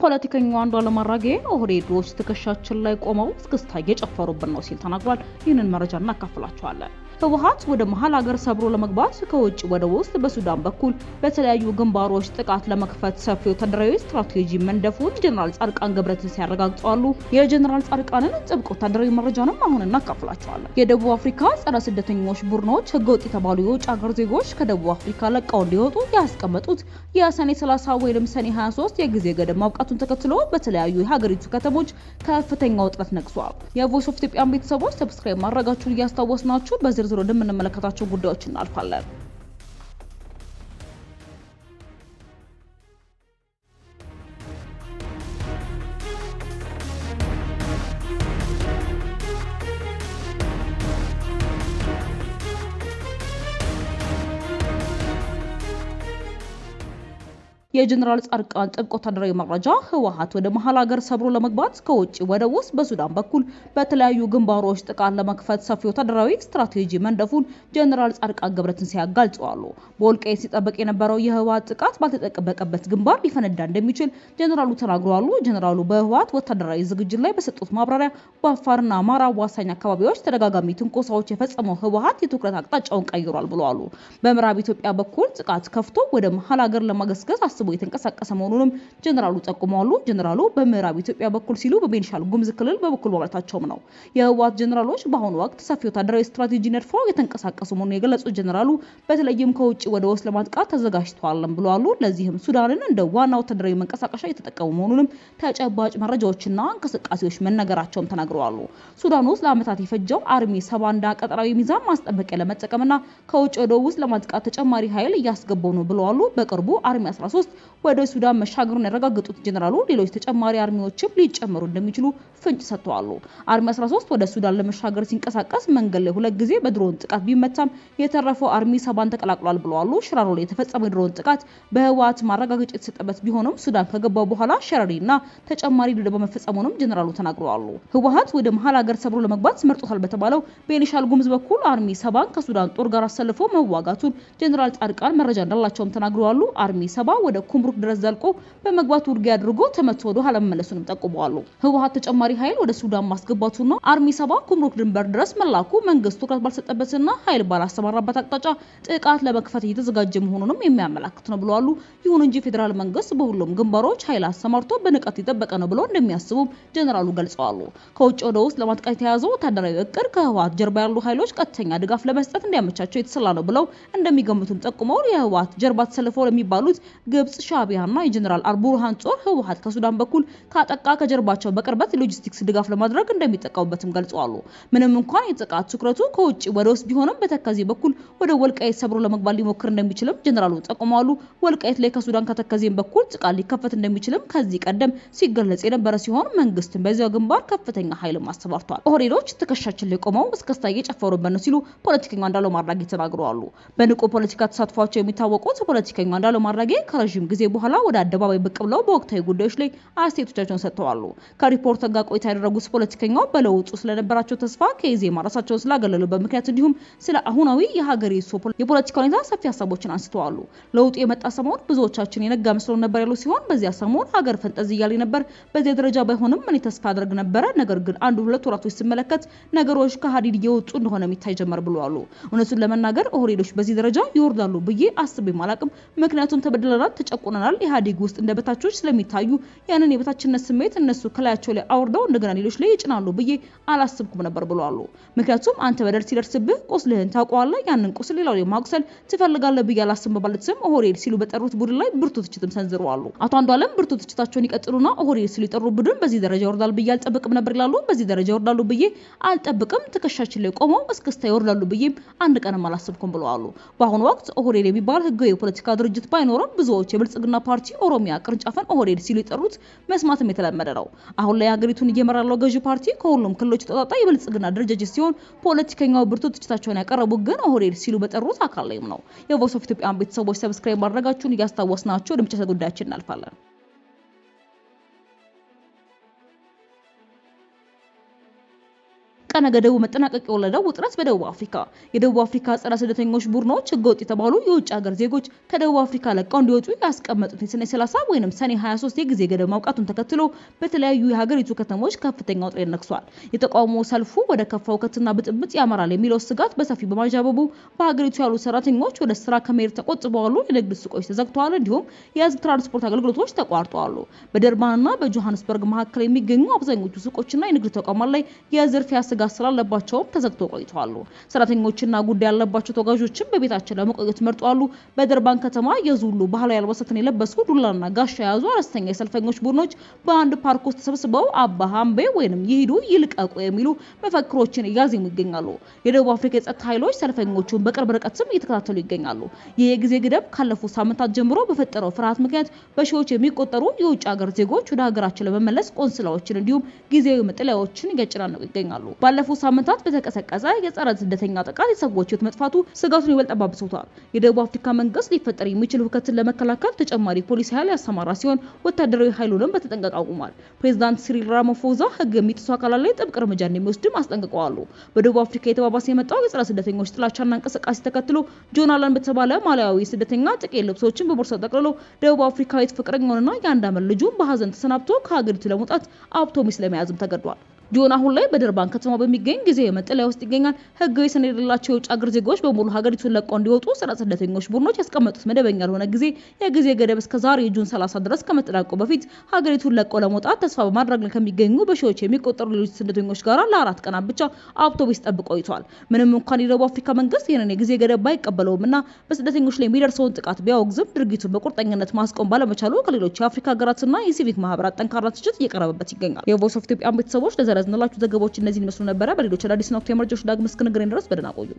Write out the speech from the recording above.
ፖለቲከኛው አንዷለም አራጌ ኦህዴዶች ትከሻችን ላይ ቆመው እስክስታ እየጨፈሩብን ነው ሲል ተናግሯል። ይህንን መረጃ እናካፍላችኋለን። ህወሓት ወደ መሃል ሀገር ሰብሮ ለመግባት ከውጭ ወደ ውስጥ በሱዳን በኩል በተለያዩ ግንባሮች ጥቃት ለመክፈት ሰፊ ወታደራዊ ስትራቴጂ መንደፉን ጀነራል ጻድቃን ገብረትንሳኤ ሲያረጋግጣሉ። የጀነራል ጻድቃንን ጥብቅ ወታደራዊ መረጃንም አሁን እናካፍላችኋለን። የደቡብ አፍሪካ ጸረ ስደተኞች ቡድኖች ህገወጥ የተባሉ የውጭ ሀገር ዜጎች ከደቡብ አፍሪካ ለቀው እንዲወጡ ያስቀመጡት የሰኔ 30 ወይም ሰኔ 23 የጊዜ ገደብ ማብቃቱን ተከትሎ በተለያዩ የሀገሪቱ ከተሞች ከፍተኛ ውጥረት ነግሷል። የቮይስ ኦፍ ኢትዮጵያ ቤተሰቦች ሰብስክራይብ ማድረጋችሁን እያስታወስናችሁ በዝርዝር ወደምንመለከታቸው ጉዳዮች እናልፋለን። የጀነራል ጻድቃን ጥብቅ ወታደራዊ መረጃ ህወሓት ወደ መሃል ሀገር ሰብሮ ለመግባት ከውጭ ወደ ውስጥ በሱዳን በኩል በተለያዩ ግንባሮች ጥቃት ለመክፈት ሰፊ ወታደራዊ ስትራቴጂ መንደፉን ጀነራል ጻድቃን ገብረትንሳኤ ያጋልጸዋል። በወልቃይት ሲጠበቅ የነበረው የህወሓት ጥቃት ባልተጠበቀበት ግንባር ሊፈነዳ እንደሚችል ጀነራሉ ተናግረዋል። ጀነራሉ በህወሓት ወታደራዊ ዝግጅት ላይ በሰጡት ማብራሪያ በአፋርና አማራ አዋሳኝ አካባቢዎች ተደጋጋሚ ትንኮሳዎች የፈጸመው ህወሓት የትኩረት አቅጣጫውን ቀይሯል ብለዋል። በምዕራብ ኢትዮጵያ በኩል ጥቃት ከፍቶ ወደ መሃል ሀገር ለማገስገስ የተንቀሳቀሰ መሆኑንም ጀነራሉ ጠቁመዋል። ጀነራሉ በምዕራብ ኢትዮጵያ በኩል ሲሉ በቤኒሻል ጉሙዝ ክልል በበኩል ማለታቸውም ነው። የህወሓት ጀነራሎች በአሁኑ ወቅት ሰፊ ወታደራዊ ስትራቴጂ ነድፈው የተንቀሳቀሱ መሆኑን የገለጹት ጀነራሉ በተለይም ከውጭ ወደ ውስጥ ለማጥቃት ተዘጋጅተዋልም ብለዋል። ለዚህም ሱዳንን እንደ ዋና ወታደራዊ መንቀሳቀሻ እየተጠቀሙ መሆኑንም ተጨባጭ መረጃዎችና እንቅስቃሴዎች መነገራቸውን ተናግረዋል። ሱዳን ውስጥ ለዓመታት የፈጀው አርሚ 70 እንደ ቀጠናዊ ሚዛን ማስጠበቂያ ለመጠቀምና ከውጭ ወደ ውስጥ ለማጥቃት ተጨማሪ ኃይል እያስገባው ነው ብለዋል። በቅርቡ አርሚ 13 ወደ ሱዳን መሻገሩን ያረጋገጡት ጀነራሉ ሌሎች ተጨማሪ አርሚዎችም ሊጨመሩ እንደሚችሉ ፍንጭ ሰጥተዋል። አርሚ 13 ወደ ሱዳን ለመሻገር ሲንቀሳቀስ መንገድ ላይ ሁለት ጊዜ በድሮን ጥቃት ቢመታም የተረፈው አርሚ 70 ተቀላቅሏል ብለዋል። ሽራሮ ላይ የተፈጸመው የድሮን ጥቃት በህወሓት ማረጋገጫ የተሰጠበት ቢሆንም ሱዳን ከገባው በኋላ ሸረሪና ተጨማሪ ድብደባ መፈጸሙንም ጀነራሉ ተናግረዋል። ህወሓት ወደ መሃል ሀገር ሰብሮ ለመግባት መርጦታል በተባለው ቤኒሻል ጉሙዝ በኩል አርሚ 70 ከሱዳን ጦር ጋር አሰልፎ መዋጋቱን ጀነራል ጻድቃን መረጃ እንዳላቸውም ተናግረዋል። አርሚ 70 ወደ ኩምሩክ ድረስ ዘልቆ በመግባት ውጊያ አድርጎ ተመቶ ወደ ኋላ መመለሱንም ጠቁመዋል። ህወሓት ተጨማሪ ኃይል ወደ ሱዳን ማስገባቱና አርሚ 70 ኩምሩክ ድንበር ድረስ መላኩ መንግስቱ ትኩረት ባልሰጠበትና ኃይል ባላሰማራበት አቅጣጫ ጥቃት ለመክፈት እየተዘጋጀ መሆኑንም የሚያመላክት ነው ብለዋል። ይሁን እንጂ ፌዴራል መንግስት በሁሉም ግንባሮች ኃይል አሰማርቶ በንቃት እየጠበቀ ነው ብለው እንደሚያስቡ ጀነራሉ ገልጸዋል። ከውጭ ወደ ውስጥ ለማጥቃት የተያዘው ወታደራዊ እቅድ ከህወሓት ጀርባ ያሉ ኃይሎች ቀጥተኛ ድጋፍ ለመስጠት እንዲያመቻቸው የተሰላ ነው ብለው እንደሚገምቱም ጠቁመው የህወሓት ጀርባ ተሰልፈው ለሚባሉት ግብጽ ሻቢያና የጀነራል አልቡርሃን ጦር ህወሓት ከሱዳን በኩል ካጠቃ ከጀርባቸው በቅርበት ሎጂስቲክስ ድጋፍ ለማድረግ እንደሚጠቀሙበትም ገልጸዋል። ምንም እንኳን የጥቃት ትኩረቱ ከውጭ ወደ ውስጥ ቢሆንም በተከዜ በኩል ወደ ወልቃይት ሰብሮ ለመግባት ሊሞክር እንደሚችልም ጀነራሉ ጠቁመዋል። ወልቃይት ላይ ከሱዳን ከተከዜም በኩል ጥቃት ሊከፈት እንደሚችልም ከዚህ ቀደም ሲገለጽ የነበረ ሲሆን መንግስትን በዚያው ግንባር ከፍተኛ ኃይል ማስተባርቷል። ኦህዴዶች ትከሻችን ላይ ቆመው እስከስታ እየጨፈሩበት ነው ሲሉ ፖለቲከኛው አንዷለም አራጌ ተናግረዋል። በንቁ ፖለቲካ ተሳትፏቸው የሚታወቁት ፖለቲከኛው አንዷለም አራጌ ከረጅም ጊዜ በኋላ ወደ አደባባይ ብቅ ብለው በወቅታዊ ጉዳዮች ላይ አስተያየቶቻቸውን ሰጥተዋል። ከሪፖርተር ጋር ቆይታ ያደረጉት ፖለቲከኛው በለውጡ ስለነበራቸው ተስፋ ከኢዜማ ራሳቸውን ስላገለሉበት ምክንያት እንዲሁም ስለ አሁናዊ የሀገሪቱ የፖለቲካ ሁኔታ ሰፊ ሀሳቦችን አንስተዋል። ለውጡ የመጣ ሰሞን ብዙዎቻችን የነጋ መስሎ ነበር ያሉ ሲሆን በዚያ ሰሞን ሀገር ፈንጠዝ እያለ ነበር። በዚያ ደረጃ ባይሆንም እኔ ተስፋ አደርግ ነበረ። ነገር ግን አንድ ሁለት ወራቶች ሲመለከት ነገሮች ከሀዲድ እየወጡ እንደሆነ የሚታይ ጀመር ብለዋል። እውነቱን ለመናገር ኦህዴዶች በዚህ ደረጃ ይወርዳሉ ብዬ አስቤም አላቅም። ምክንያቱም ተበድለናል፣ ተጨቁነናል። ኢህአዴግ ውስጥ እንደ በታቾች ስለሚታዩ ያንን የበታችነት ስሜት እነሱ ከላያቸው ላይ አውርደው እንደገና ሌሎች ላይ ይጭናሉ ብዬ አላስብኩም ነበር ብለዋል። ምክንያቱም አንተ በደል ሲደርስብህ ቁስልህን ታውቀዋለህ፣ ያንን ቁስል ሌላው ላይ ማቁሰል ትፈልጋለህ ብዬ አላስብም በማለት ስም ኦህዴድ ሲሉ በጠሩት ቡድን ላይ ብርቱ ትችትም ሰንዝረዋል። አቶ አንዷለም ብርቱ ትችታቸውን ይቀጥሉና ኦህዴድ ሲሉ የጠሩት ቡድን በዚህ ደረጃ ይወርዳል ብዬ አልጠብቅም ነበር ይላሉ። በዚህ ደረጃ ይወርዳሉ ብዬ አልጠብቅም፣ ትከሻችን ላይ ቆመው እስክስታ ይወርዳሉ ብዬ አንድ ቀንም አላስብኩም ብለዋል። በአሁኑ ወቅት ኦህዴድ የሚባል ህጋዊ የፖለቲካ ድርጅት ባይኖርም ብዙዎች የብልጽግና ፓርቲ ኦሮሚያ ቅርንጫፍን ኦህዴድ ሲሉ የጠሩት መስማትም የተለመደ ነው። አሁን ላይ ሀገሪቱን እየመራ ያለው ገዢ ፓርቲ ከሁሉም ክልሎች ተጣጣ የብልጽግና ድርጅት ሲሆን ፖለቲከኛው ብርቱ ትችታቸውን ያቀረቡት ግን ኦህዴድ ሲሉ በጠሩት አካል ላይም ነው። የቮይስ ኦፍ ኢትዮጵያ ቤተሰቦች ሰብስክራይብ ማድረጋችሁን እያስታወስናችሁ ወደ ምርጫ ጉዳያችን እናልፋለን። ቀነ ገደቡ መጠናቀቅ የወለደው ውጥረት በደቡብ አፍሪካ የደቡብ አፍሪካ ጸረ ስደተኞች ቡድኖች ህገወጥ የተባሉ የውጭ ሀገር ዜጎች ከደቡብ አፍሪካ ለቀው እንዲወጡ ያስቀመጡት ሰኔ 30 ወይንም ሰኔ 23 የጊዜ ገደብ ማውቃቱን ተከትሎ በተለያዩ የሀገሪቱ ከተሞች ከፍተኛ ውጥረት ነግሷል። የተቃውሞ ሰልፉ ወደ ከፋ ሁከትና ብጥብጥ ያመራል የሚለው ስጋት በሰፊው በማጃበቡ በሀገሪቱ ያሉ ሰራተኞች ወደ ስራ ከመሄድ ተቆጥበዋል፣ የንግድ ሱቆች ተዘግተዋል፣ እንዲሁም የህዝብ ትራንስፖርት አገልግሎቶች ተቋርጠዋል። በደርባንና በጆሃንስበርግ መካከል የሚገኙ አብዛኞቹ ሱቆችና የንግድ ተቋማት ላይ የዝርፊያ ስጋት ስላለባቸው ተዘግቶ ቆይተዋል። ሰራተኞችና ጉዳይ ያለባቸው ተጓዦችም በቤታቸው ለመቆየት መርጠዋል። በደርባን ከተማ የዙሉ ባህላዊ አልባሳትን የለበሱ ዱላና ጋሻ የያዙ አነስተኛ የሰልፈኞች ቡድኖች በአንድ ፓርክ ውስጥ ተሰብስበው አባ ሃምቤ ወይንም ይሂዱ ይልቀቁ የሚሉ መፈክሮችን እያዜሙ ይገኛሉ። የደቡብ አፍሪካ የጸጥታ ኃይሎች ሰልፈኞቹን በቅርብ ርቀትም እየተከታተሉ ይገኛሉ። ይህ የጊዜ ገደብ ካለፉት ሳምንታት ጀምሮ በፈጠረው ፍርሃት ምክንያት በሺዎች የሚቆጠሩ የውጭ ሀገር ዜጎች ወደ ሀገራቸው ለመመለስ ቆንስላዎችን እንዲሁም ጊዜያዊ መጠለያዎችን እያጨናነቁ ይገኛሉ። ባለፉት ሳምንታት በተቀሰቀሰ የጸረ ስደተኛ ጥቃት የሰዎች ህይወት መጥፋቱ ስጋቱን ይበልጥ አባብሶታል። የደቡብ አፍሪካ መንግስት ሊፈጠር የሚችል ሁከትን ለመከላከል ተጨማሪ ፖሊስ ኃይል ያሰማራ ሲሆን ወታደራዊ ኃይሉንም በተጠንቀቅ አቁሟል። ፕሬዝዳንት ሲሪል ራማፎዛ ህግ የሚጥሱ አካላት ላይ ጥብቅ እርምጃ እንደሚወስድም አስጠንቅቀዋል። በደቡብ አፍሪካ የተባባሰ የመጣው የጸረ ስደተኞች ጥላቻና እንቅስቃሴ ተከትሎ ጆን አለን በተባለ ማላዊ ስደተኛ ጥቂት ልብሶችን በቦርሳው ጠቅልሎ ደቡብ አፍሪካዊት ፍቅረኛውንና የአንድ ዓመት ልጁን በሀዘን ተሰናብቶ ከሀገሪቱ ለመውጣት አውቶቡስ ለመያዝም ተገዷል። ጆን አሁን ላይ በደርባን ከተማ በሚገኝ ጊዜያዊ መጠለያ ውስጥ ይገኛል። ህጋዊ ሰነድ የሌላቸው የውጭ ሀገር ዜጎች በሙሉ ሀገሪቱን ለቀው እንዲወጡ ጸረ ስደተኞች ቡድኖች ያስቀመጡት መደበኛ ያልሆነ የጊዜ ገደብ እስከ ዛሬ ጁን 30 ድረስ ከመጠናቀቁ በፊት ሀገሪቱን ለቀው ለመውጣት ተስፋ በማድረግ ላይ ከሚገኙ በሺዎች የሚቆጠሩ ሌሎች ስደተኞች ጋር ለ4 ቀናት ብቻ አውቶቡስ ጠብቆ ቆይቷል። ምንም እንኳን የደቡብ አፍሪካ መንግስት ይህንን የጊዜ ገደብ ባይቀበለውምና በስደተኞች ላይ የሚደርሰውን ጥቃት ቢያወግዝም ድርጊቱን በቁርጠኝነት ማስቆም ባለመቻሉ ከሌሎች የአፍሪካ ሀገራትና የሲቪክ ማህበራት ጠንካራ ትችት እየቀረበበት ይገኛል። የቮይስ ኦፍ ኢትዮጵያ ቤተሰቦች ለዘረዝንላችሁ ዘገባዎች እነዚህን ይመስሉ ነበር። በሌሎች አዳዲስና ወቅታዊ መረጃዎች ዳግም እስክንገናኝ ድረስ በደህና ቆዩ።